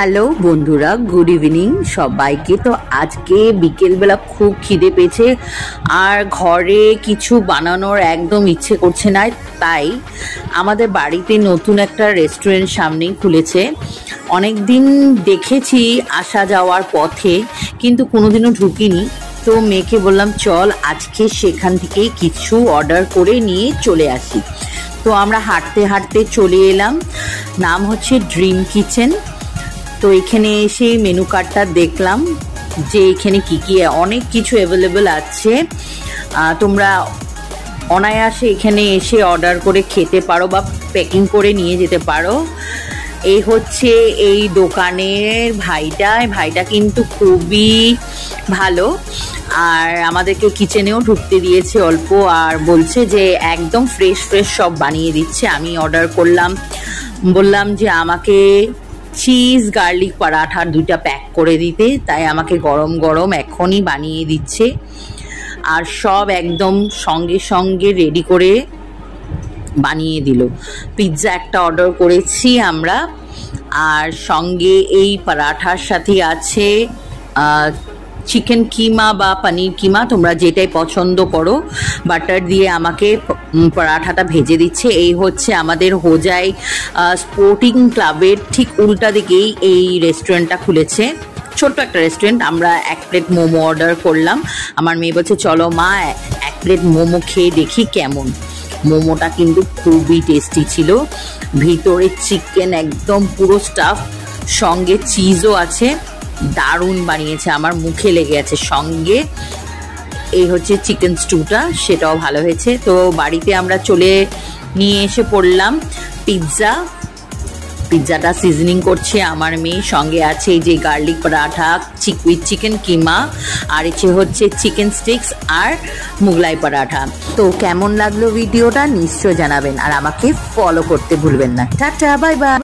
Hello বন্ধুরা, good evening সবাইকে। তো আজকে বিকেলবেলা খুব খিদে পেয়েছে আর ঘরে কিছু বানানোর একদম ইচ্ছে করছে না, তাই আমাদের বাড়িতে নতুন একটা রেস্টুরেন্ট সামনেই খুলেছে। অনেক দিন দেখেছি আসা যাওয়ার পথে, কিন্তু কোনোদিনও ঢুকিনি। তো মেয়েকে বললাম চল আজকে সেখান থেকেই কিছু অর্ডার করে নিয়ে চলে আসি। তো আমরা হাঁটতে হাঁটতে চলে এলাম। নাম হচ্ছে ড্রিম কিচেন। তো এখানে এসে মেনু কার্ডটা দেখলাম যে এখানে কি কি অনেক কিছু অ্যাভেলেবেল আছে। তোমরা অনায়াসে এখানে এসে অর্ডার করে খেতে পারো বা প্যাকিং করে নিয়ে যেতে পারো। এই হচ্ছে এই দোকানের ভাইটা কিন্তু খুবই ভালো, আর আমাদেরকে কিচেনেও ঢুকতে দিয়েছে অল্প, আর বলছে যে একদম ফ্রেশ সব বানিয়ে দিচ্ছে। আমি অর্ডার করলাম, বললাম যে আমাকে চিজ গার্লিক পরাঠার 2টা প্যাক করে দিতে, তাই আমাকে গরম গরম এখনই বানিয়ে দিচ্ছে। আর সব একদম সঙ্গে সঙ্গে রেডি করে বানিয়ে দিল। পিৎজা একটা অর্ডার করেছি আমরা, আর সঙ্গে এই পরাঠার সাথে আছে চিকেন কিমা বা পনির কিমা, তোমরা যেটাই পছন্দ করো। বাটার দিয়ে আমাকে পরাঠাটা ভেজে দিচ্ছে। এই হচ্ছে আমাদের হোজাই স্পোর্টিং ক্লাবের ঠিক উল্টা দিকেই এই রেস্টুরেন্টটা খুলেছে, ছোট্ট একটা রেস্টুরেন্ট। আমরা 1 প্লেট মোমো অর্ডার করলাম। আমার মেয়ে বলছে চলো মা 1 প্লেট মোমো খেয়ে দেখি কেমন। মোমোটা কিন্তু খুবই টেস্টি ছিল, ভিতরে চিকেন একদম পুরো স্টাফ, সঙ্গে চিজও আছে। দারুণ বানিয়েছে, আমার মুখে লেগে আছে। সঙ্গে এই হচ্ছে চিকেন স্টুটা, সেটাও ভালো হয়েছে। তো বাড়িতে আমরা চলে নিয়ে এসে পড়লাম পিৎজাটা সিজনিং করছে আমার মেয়ে। সঙ্গে আছে এই যে গার্লিক পরাঠা উইথ চিকেন কিমা, আর এসে হচ্ছে চিকেন স্টিক্স আর মুগলাই পরাঠা। তো কেমন লাগলো ভিডিওটা নিশ্চয় জানাবেন, আর আমাকে ফলো করতে ভুলবেন না। Tata, bye bye.